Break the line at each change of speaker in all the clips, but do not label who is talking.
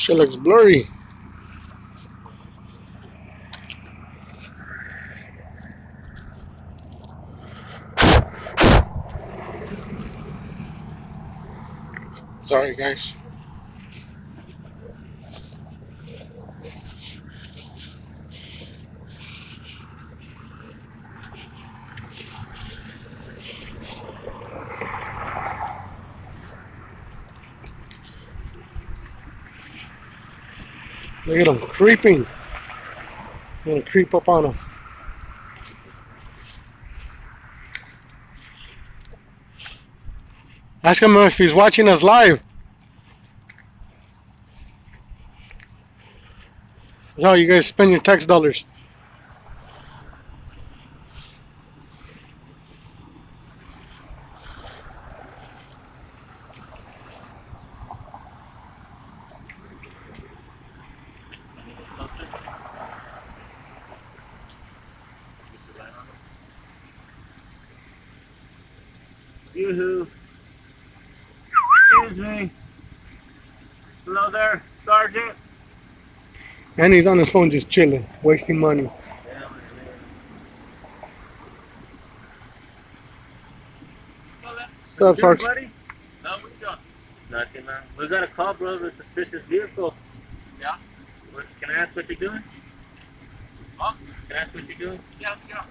Shit looks blurry. Sorry, guys. Look at them creeping. I'm gonna creep up on him. Ask him if he's watching us live. That's how you guys spend your tax dollars.
Yoo-hoo. Excuse me. Hello there, Sergeant.
And he's on his phone just chilling, wasting money. What's up, Sergeant?
Buddy? No, what you doing? Nothing, man. We got a call, bro, of a suspicious vehicle.
Yeah?
Can I ask what you're doing?
Huh?
Can I ask what you're doing?
Yeah, get out.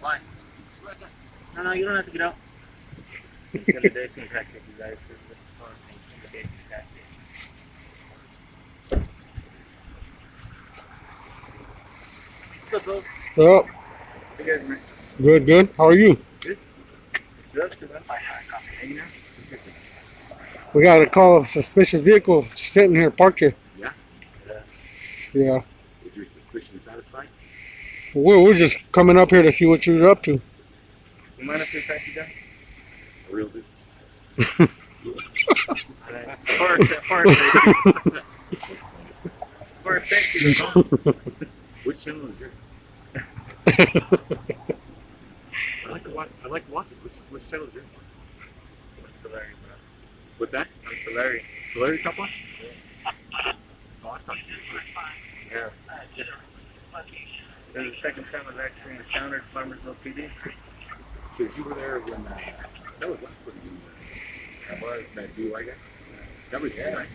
Why?
Right there.
No, you don't have to get out. Intimidation tactic, you guys. This is intimidation tactic. What's up, bro?
So,
How you guys,
good, good. How are you?
man? Good, man.
We got a call of a suspicious vehicle sitting here parked here.
Yeah?
Yeah.
Is your suspicion satisfied?
We're just coming up here to see what you're up to.
You mind if we pass you down?
A real dude.
For safety.
Which channel is yours? I like to watch it. Which channel is yours? What's that?
I'm Solari.
Larry top one? Oh, I thought you were.
Yeah. This is the second time I've actually encountered Farmersville PD.
Because you were there when that was last pretty good. That was that DUI guy. That was
Yeah.
right.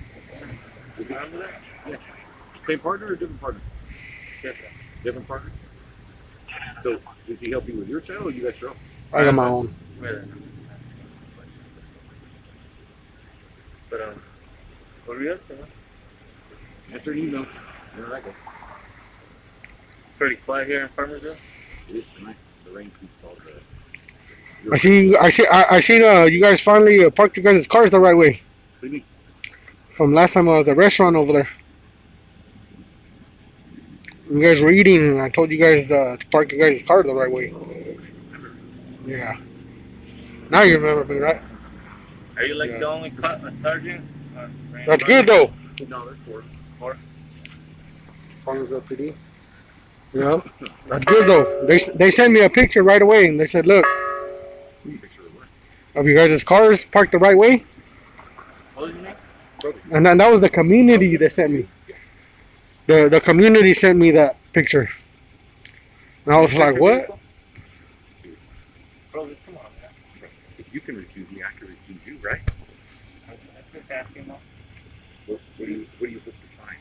You remember that?
Yeah. Same partner or different partner?
Different.
Different partner. So does he help you with your channel or you got your own?
I got my own.
Really? But what are we up to, man?
Answer an email. You know that goes.
Pretty quiet here in Farmersville.
It is tonight. The rain keeps all the.
I seen you guys finally parked your guys' cars the right way.
What do you mean?
From last time the restaurant over there. You guys were eating and I told you guys to park your guys' car the right way. Yeah. Now you remember me, right?
Are you like
Yeah.
the only sergeant?
That's good though.
No, there's four.
Farmersville PD. Yeah. That's good though. They sent me a picture right away and they said, look,
Picture of what?
of your guys' cars parked the right way.
What was your name?
And then that was the community that sent me. The community sent me that picture. And I was like, what?
Bro, come on, man.
If you can refuse me, I can refuse you, right?
I'm just asking, though.
What do you hope to find?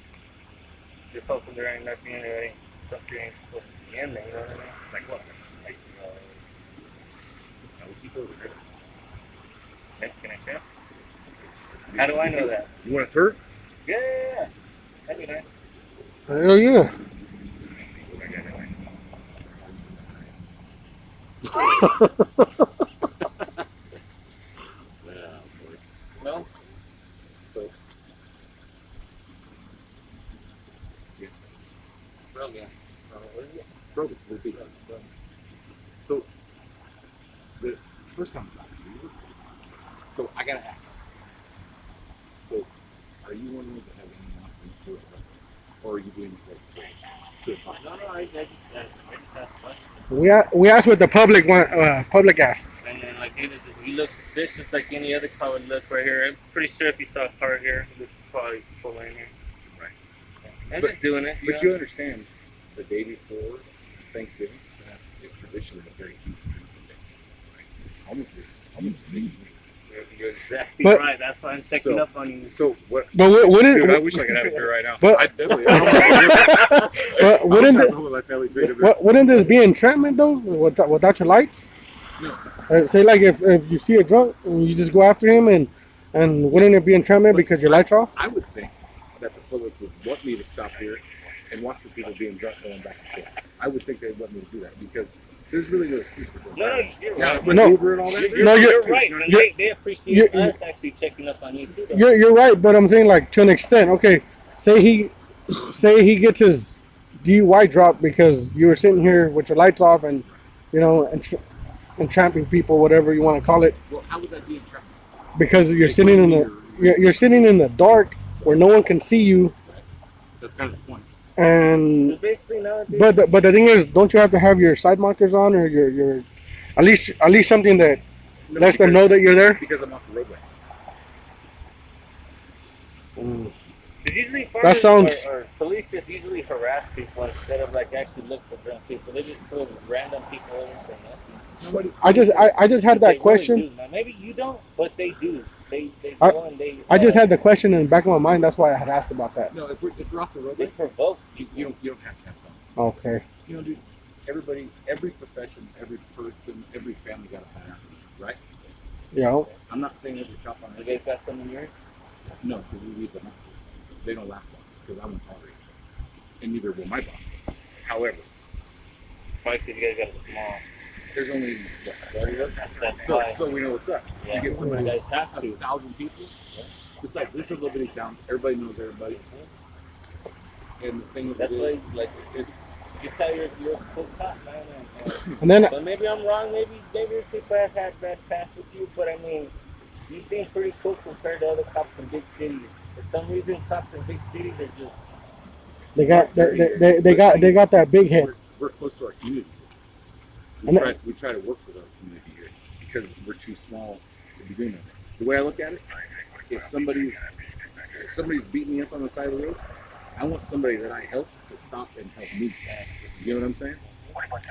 Just hoping there ain't nothing in there, ain't something ain't supposed to be in there, you know what I mean?
Like what? Like I will keep over there.
Can I check? How do I know that?
You want a third?
Yeah. That'd be nice.
Hell yeah.
No?
So, yeah.
Brilliant. What is it?
Broken. Would be. So, the first time I talked to you, so I gotta ask. So, are you wanting me to have anyone else in the court with us? Or are you doing this like straight to a podcast?
No, I just asked questions.
We asked what the public want. Public asked.
And then, like, you look suspicious like any other car would look right here. I'm pretty sure if you saw a car here, you would probably pull in here. I'm
But-
just doing it.
But you understand, the day before Thanksgiving is traditionally a very huge drink for Thanksgiving, right? Almost a big meal.
You're exactly
But-
right. That's why I'm checking
So-
up on you.
So what?
But
Dude, I
wouldn't
wish I could have a beer right now.
But-
I definitely. I
but wouldn't
wish I
the-
would my family drink a beer.
wouldn't this be entrapment though? Without your lights?
No.
Say like if you see a drunk and you just go after him and wouldn't it be entrapment because your lights are off?
I would think that the public would want me to stop here and watch the people being drunk going back and forth. I would think they'd want me to do that because there's really no excuse for going.
No, you're
Now,
right.
with
No.
Uber and all that,
You're,
No,
you're right.
you know,
And they appreciate
you're-
us actually checking up on you too. Though.
You're right, but I'm saying like to an extent. Okay, say he gets his DUI dropped because you were sitting here with your lights off and entrapping people, whatever you want to call it,
Well, how would that be entrapment?
because you're sitting in you're sitting in the dark where no one can see you,
That's kind of the point.
and
Basically, nowadays.
but the thing is, don't you have to have your side markers on or your at least something that
No,
lets them
because-
know that you're there?
Because I'm off the roadway.
Because usually
That sounds-
or police just usually harass people instead of like actually look for drunk people. They just put random people over for nothing.
I just had
They
that
really
question.
do. Now, maybe you don't, but they do. They
I-
go and they.
I just had the question in the back of my mind. That's why I had asked about that.
No, if we're off the
They
roadway,
provoke.
you don't have to have fun.
Okay.
You know, dude, everybody, every profession, every person, every family got a bad apple, right?
Yeah.
I'm not saying every cop on
You
every.
guys got some in yours?
No, because we leave them out. They don't last long because I won't tolerate it, and neither will my boss. However,
Probably because you guys got a small.
there's only what, 30 of us?
That's
So,
why.
so we know what's up.
Yeah,
You get somebody
you guys
that's
have to.
1,000 people. Besides, this is a little bitty town. Everybody knows everybody. And the thing of
That's
it
why,
is,
like,
it's
you can tell you're a cool cop, man.
And then
But maybe I'm wrong. Maybe there's people that had bad past with you. But I mean, you seem pretty cool compared to other cops in big cities. For some reason, cops in big cities are just.
they got they got that big head.
we're close to our community.
And
We try to work with our community here because we're too small to be doing that. The way I look at it, if somebody's beating me up on the side of the road, I want somebody that I help to stop and help me. You know what I'm saying?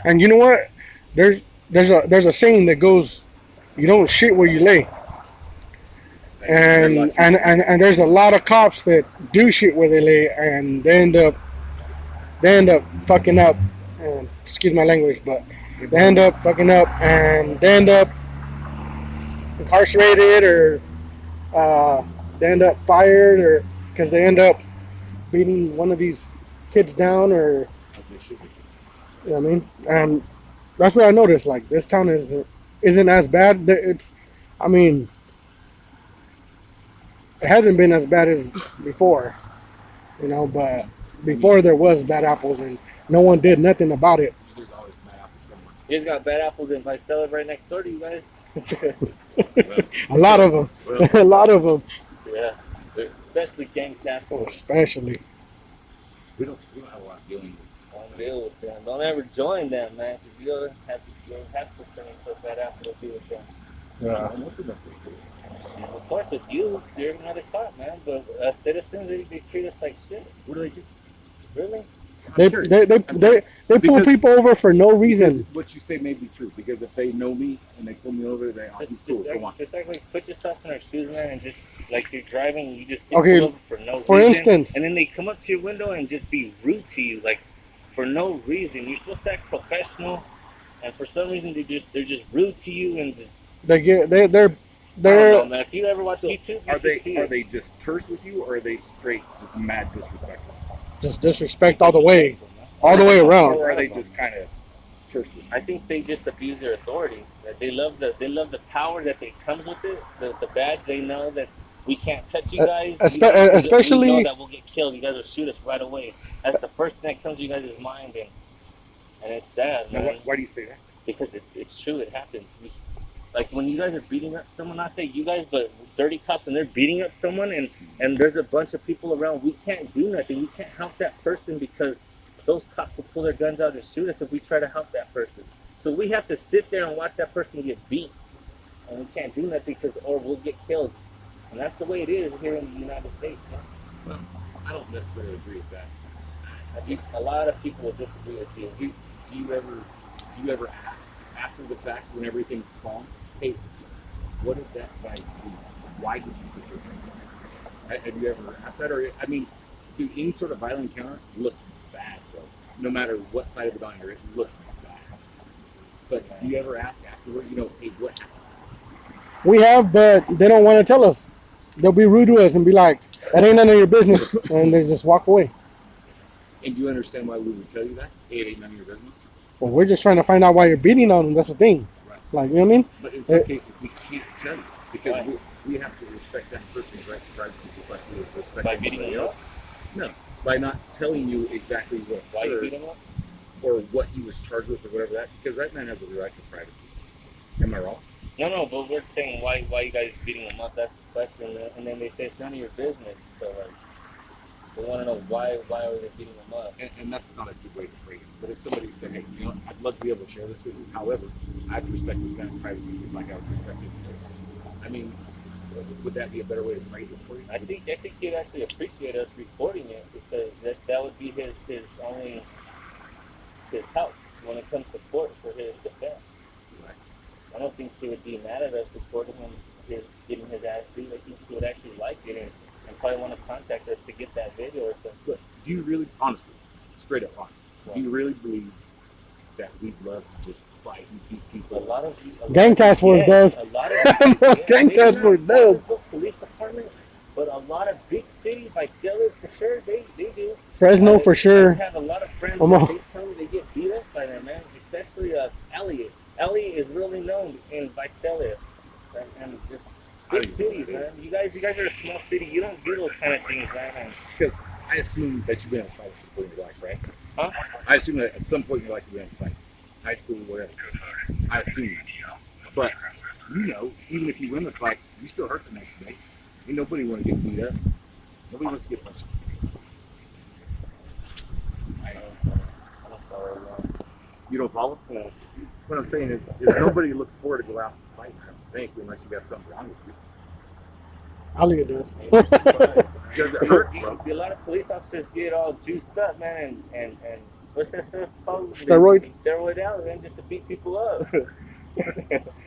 And you know what? There's a saying that goes, "You don't shit where you lay." And there's a lot of cops that do shit where they lay, and they end up fucking up. And excuse my language, but they end up fucking up, and they end up incarcerated, or they end up fired, or because they end up beating one of these kids down, or
As they should be.
you know what I mean. And that's what I noticed. Like this town isn't as bad. I mean, it hasn't been as bad as before, you know. But before there was bad apples, and no one did nothing about it.
There's always bad apples somewhere.
You guys got bad apples and I sell it right next door to you guys.
A lot of them,
Well,
a lot of them,
Yeah. Especially gang tassels.
especially.
we don't have a lot of dealing with.
Don't deal with them. Don't ever join them, man, because you'll have to turn into a bad apple to deal with them.
Yeah.
Most of them pretty good.
Of course, with you, you're another cop, man. But citizens, they treat us like shit.
What do they do?
Really?
They
I'm curious.
pull
Because-
people over for no reason.
Because what you say may be true because if they know me and they pull me over, they are
Just,
cool. Come on.
just like put yourself in our shoes, man, and just like you're driving, you just
Okay,
pull over for no
for
reason.
instance-
And then they come up to your window and just be rude to you, like for no reason. You're supposed to act professional, and for some reason they're just rude to you and just.
They're
I don't know, man. If you ever watch
So,
YouTube, you
Are
should see
they
it.
just terse with you or are they straight just mad disrespectful?
just disrespect all the way around.
Or are they just kind of terse with you?
I think they just abuse their authority. That they love the power that they comes with it. The badge, they know that we can't touch you guys.
especially-
we know that we'll get killed. You guys will shoot us right away. That's the first thing that comes to you guys' mind, and it's sad,
Now,
man.
why do you say that?
Because it's true. It happens. Like when you guys are beating up someone, not say you guys, but dirty cops, and they're beating up someone, and there's a bunch of people around. We can't do nothing. We can't help that person because those cops will pull their guns out and shoot us if we try to help that person. So we have to sit there and watch that person get beat, and we can't do nothing or we'll get killed. And that's the way it is here in the United States, man.
Well, I don't necessarily agree with that.
A lot of people will disagree with you.
Do you ever ask after the fact when everything's calm, hey, what did that guy do? Why did you put your hand? Have you ever asked that? Or I mean, dude, any sort of violent encounter looks bad, bro. No matter what side of the diner, it looks bad. But do you ever ask afterward? You know, hey, what happened?
We have, but they don't want to tell us. They'll be rude to us and be like, "That ain't none of your business," and they just walk away.
And you understand why we would tell you that? Hey, it ain't none of your business.
Well, we're just trying to find out why you're beating on them. That's the thing.
Right.
Like, you know what I mean?
But in some cases, we can't tell you because we have to respect that person's right to privacy, just like we would respect
By
anybody
beating them
else. No, by not telling you exactly
Why you beat him up?
or what he was charged with or whatever that, because that man has a right to privacy. Am I wrong?
No, but we're saying why you guys beating them up? That's the question, and then they say it's none of your business. So like, they want to know why are they beating them up?
And that's not a good way to phrase it. But if somebody said, hey, you know, I'd love to be able to share this with you. However, I have to respect this man's privacy just like I would respect it. I mean, would that be a better way to phrase it for you?
I think he'd actually appreciate us recording it because that would be his only his help when it comes to court for his defense.
Right.
I don't think he would be mad at us recording him getting his ass beat. I think he would actually like it and probably want to contact us to get that video or something.
But do you really, honestly, straight up honest, do you really believe that we'd love to just fight and beat people?
A lot of
Gang Task Force does.
A lot of
Gang Task Force does.
Police department, but a lot of big cities, Visalia for sure, they do.
Fresno for sure.
I have a lot of friends that they tell me they get beat up by them, man. Especially Elliot. Elliot is really known in Visalia and just big cities, man. You guys are a small city. You don't do those kind of things, man.
Because I assume that you've been in a fight at some point in your life, right?
Huh?
I assume that at some point in your life you've been in a fight. High school, whatever. I assume. But, you know, even if you win the fight, you still hurt the next day. Ain't nobody want to get beat up. Nobody wants to get punched.
I don't follow along.
You don't follow?
No.
What I'm saying is nobody looks forward to go out and fight, I don't think, unless you got something wrong with you.
Elliot does.
Because it hurts, bro.
A lot of police officers get all juiced up, man, and what's that stuff called?
Steroids?
Steroid out, man, just to beat people up.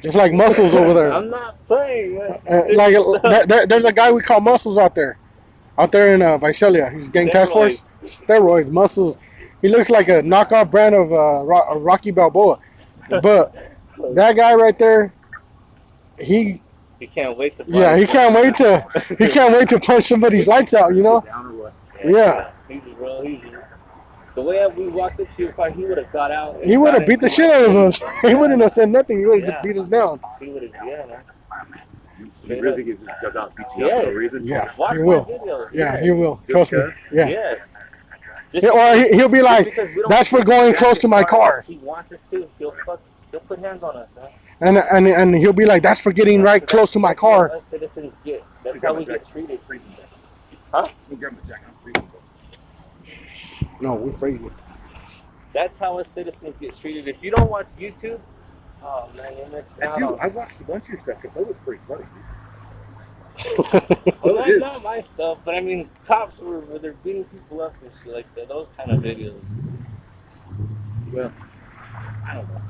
Just like Muscles over there.
I'm not playing.
There's a guy we call Muscles out there in Visalia. He's Gang Task Force. Steroids, Muscles. He looks like a knockoff brand of Rocky Balboa. But that guy right there, he
can't wait to.
He can't wait to punch somebody's lights out. You know?
Down or what?
Yeah.
He's the way we walked up to your car, he would have got out.
He would have beat the shit out of us. He wouldn't have said nothing. He would have just beat us down.
He would have, man.
You really think he's just out beat you up for no reason?
Yeah,
Watch
he will.
my videos.
Yeah, he will. Trust me. Yeah.
Yes.
He'll be like, "That's for going close to my car."
He wants us to. He'll put hands on us, man.
And he'll be like, "That's for getting right close to my car."
Us citizens get. That's how we get treated. Huh?
Go grab my jacket. I'm freezing.
No, we're freezing.
That's how us citizens get treated. If you don't watch YouTube, oh man, you're missing out.
I watched a bunch of your stuff because that was pretty funny.
Well, that's not my stuff, but I mean, cops were they're beating people up and shit like that. Those kind of videos.
Well, I don't know.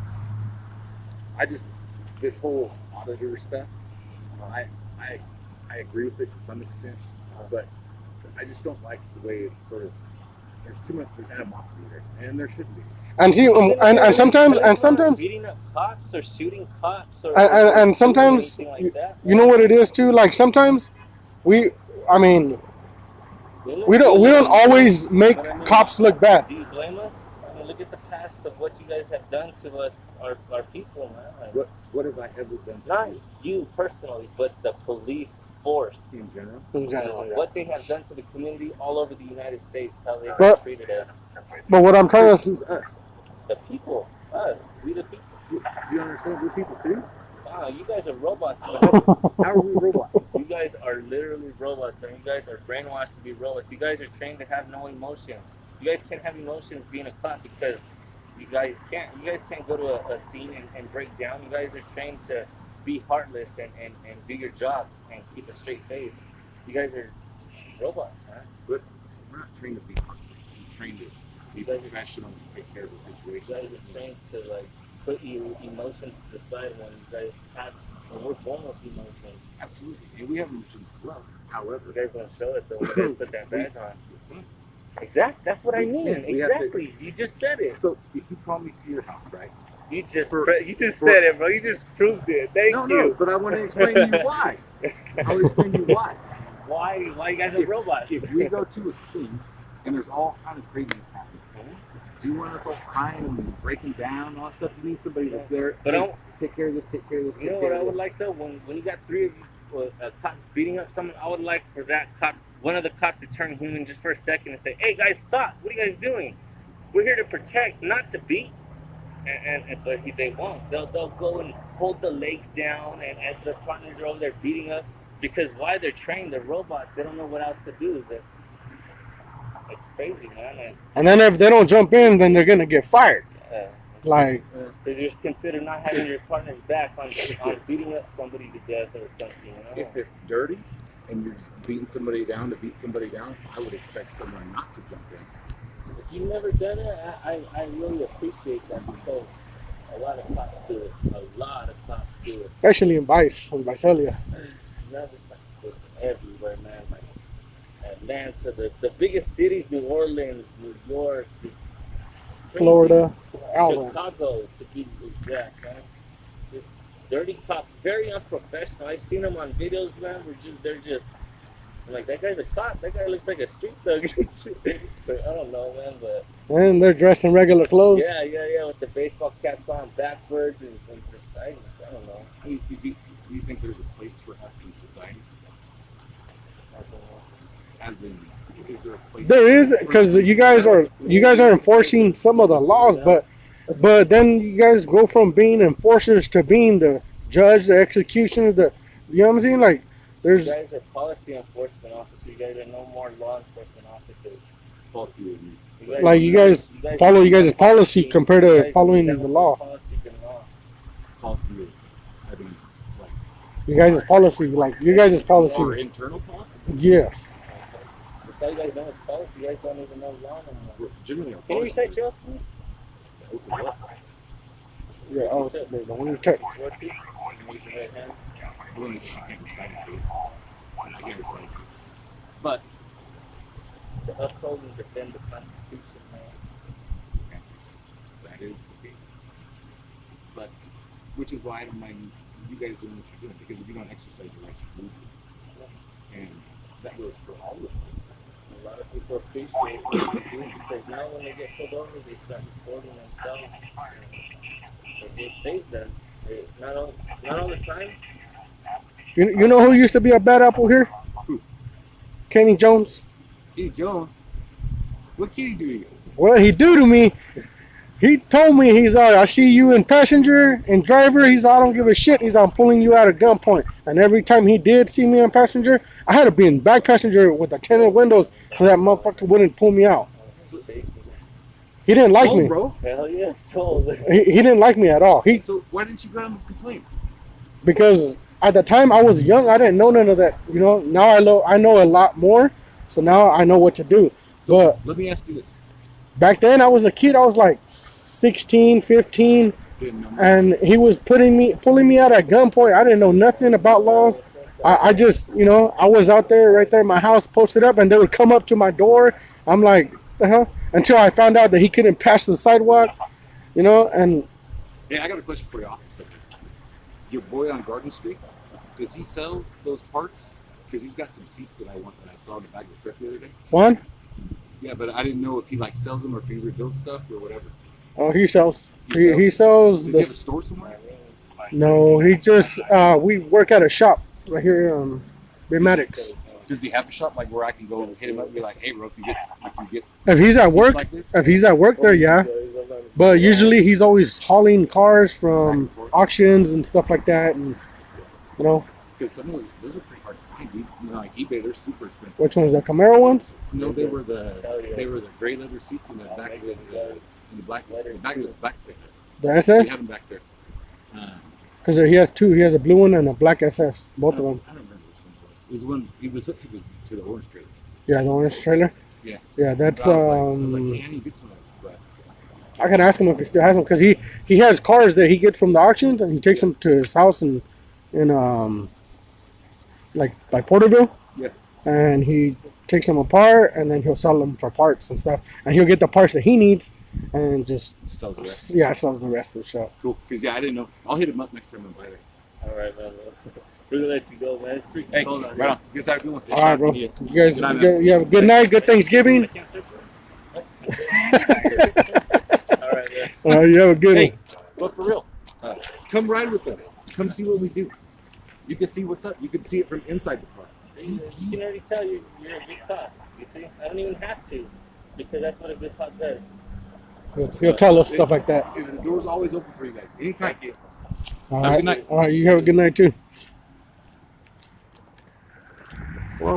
This whole auditor stuff, I agree with it to some extent, but I just don't like the way it's sort of, there's animosity there, and there shouldn't be.
And see, and sometimes
beating up cops or shooting cops or
and sometimes
like that,
you know what it is too. Like sometimes we don't always make cops look bad.
Do you blame us? I mean, look at the past of what you guys have done to us, our people, man. Like,
What have I ever done?
not you personally, but the police force
In general?
In general, yeah.
what they have done to the community all over the United States, how they
But-
have treated us,
But what I'm trying to
Who's us?
the people, us, we the people.
Do you understand we're people too?
Wow, you guys are robots, man.
How are we robots?
You guys are literally robots, man. You guys are brainwashed to be robots. You guys are trained to have no emotion. You guys can't have emotions being a cop because you guys can't go to a scene and break down. You guys are trained to be heartless and do your job and keep a straight face. You guys are robots, man.
But we're not trained to be heartless. We're trained to be professional and take care of the
You
situation.
guys are trained to like put your emotions to the side when you guys have when we're born with emotions.
Absolutely. And we have emotions as well. However,
You guys don't show it though when they put that badge on. Exactly. That's what I mean.
We have to-
Exactly. You just said it.
so if you call me to your house, right?
You just
for-
said it, bro. You just proved it. Thank
No,
you.
but I want to explain to you why. I'll explain to you why.
Why you guys are robots?
If we go to a scene and there's all kind of crazy happening, do you want us all crying and breaking down and all that stuff? You need somebody that's there.
But
hey,
don't.
take care of this, take care of this.
You know
take
what
care
I
of
would
this.
like though? When you got three of you, cops beating up someone, I would like for that cop, one of the cops, to turn human just for a second and say, "Hey guys, stop! What are you guys doing? We're here to protect, not to beat." But they won't. They'll go and hold the legs down, and as the partners are over there beating up, because why they're trained, they're robots. They don't know what else to do. It's crazy, man.
And then if they don't jump in, then they're gonna get fired. Like,
Because you're considered not having your partner's back on beating up somebody to death or something. You know?
If it's dirty and you're just beating somebody down to beat somebody down, I would expect someone not to jump in.
If you've never done it, I really appreciate that because a lot of cops do it. A lot of cops do it.
especially in Visalia.
Not just like this, everywhere, man. Like Atlanta, the biggest cities, New Orleans, New York, just crazy.
Florida, Alabama.
Chicago, to be exact, man. Just dirty cops, very unprofessional. I've seen them on videos, man. They're just I'm like, that guy's a cop. That guy looks like a street thug. But I don't know, man. But
And they're dressed in regular clothes.
yeah, with the baseball caps on backwards and just I don't know.
Do you think there's a place for us in society?
I don't know.
As in, is there a place?
There is, because you guys are enforcing some of the laws, but then you guys go from being enforcers to being the judge, the executioner, you know what I'm saying? Like, there's
You guys are policy enforcement officers. You guys are no more law enforcement officers.
policy with you?
like you guys follow you guys' policy compared to following the law.
Policy than law.
Policy is, I mean, like
You guys' policy, like you guys'
our
policy,
internal policy.
yeah.
That's all you guys know is policy. You guys don't even know law no more.
We're generally our
Can you
policy
recite
is
jail for me?
open up.
Yeah, oh, the one you touch.
Swear to? Can you use your right hand?
We're only just can't recite it to you. I can't recite it to you. But
To uphold and defend the Constitution, man.
that is the case. But which is why I don't mind you guys doing what you're doing, because if you don't exercise your rights, you lose it. And that goes for all of us.
A lot of people appreciate what they're doing because now when they get pulled over, they start recording themselves. It saves them. Not all the time.
You know who used to be a bad apple here?
Who?
Kenny Jones.
Hey Jones, what can he do to you?
What he do to me? He told me I see you in passenger and driver. I don't give a shit. I'm pulling you out at gunpoint. And every time he did see me in passenger, I had to be in back passenger with the tinted windows so that motherfucker wouldn't pull me out. He didn't like me.
Bro.
Hell yeah, it's told.
He didn't like me at all.
So why didn't you go and complain?
Because at the time I was young, I didn't know none of that. You know, now I know a lot more. So now I know what to do.
So let me ask you this.
Back then I was a kid. I was like 16, 15.
Didn't know
And he was pulling me out at gunpoint. I didn't know nothing about laws. I just, I was out there, right there in my house, posted up, and they would come up to my door. I'm like, the hell? Until I found out that he couldn't pass the sidewalk, and
Hey, I got a question for you, officer. Your boy on Garden Street, does he sell those parts? Because he's got some seats that I saw in the back of his truck the other day.
one,
Yeah, but I didn't know if he sells them or if he rebuilds stuff or whatever.
oh, he sells.
He
He sells
Does he have a
this.
store somewhere?
No, he just, we work at a shop right here, Bematics.
Does he have a shop where I can go and hit him up and be like, hey, bro, if you get
If he's at
seats
work,
like this,
if he's at work there, yeah. But usually he's always hauling cars from auctions and stuff like that, and
because some of those are pretty hard to find, dude. Like eBay, they're super expensive.
which ones, the Camaro ones?
No, they were the gray leather seats in the back of his in the back of his back there.
The
We have
SS?
them back there.
Because he has two. He has a blue one and a black SS, both of them.
I don't remember which one it was. It was the one. He was up to the orange trailer.
Yeah, the orange trailer.
Yeah.
Yeah, that's
I was like, man, you get some of those
I can ask him if he still has them because he has cars that he gets from the auctions and he takes them to his house in like by Porterville.
Yeah.
And he takes them apart and then he'll sell them for parts and stuff. And he'll get the parts that he needs and just
Sells the rest.
sells the rest of the show.
Cool. Because I didn't know. I'll hit him up next time and buy it.
All right, man. We're gonna let you go, man. It's freaking
Hey,
cold out
right on. You guys have a good one.
All right, bro.
Yeah.
You guys,
Good night,
you have a good night, good Thanksgiving.
I can't search it. All right, man.
You have a good
Hey,
one.
but for real, come ride with us. Come see what we do. You can see what's up. You can see it from inside the car.
You can already tell you're a good cop. You see, I don't even have to, because that's what a good cop does.
He'll tell us stuff like that.
The door's always open for you guys. Anytime.
Thank you.
All
Have a
right.
good night.
All right, you have a good night too. Well,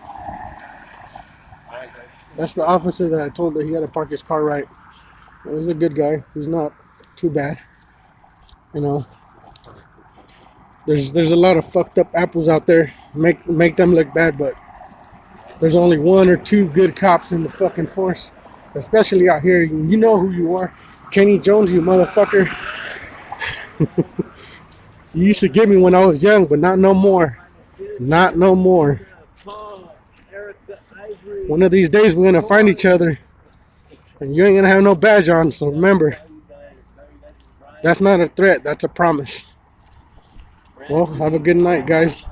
All right, guys.
that's the officer that I told that he had to park his car right. He's a good guy. He's not too bad. You know, there's a lot of fucked up apples out there. Make them look bad, but there's only one or two good cops in the fucking force, especially out here. You know who you are, Kenny Jones, you motherfucker. You used to get me when I was young, but not no more. Not no more.
Paul, Erica, Ivory.
One of these days we're gonna find each other, and you ain't gonna have no badge on. So remember, that's not a threat. That's a promise. Well, have a good night, guys.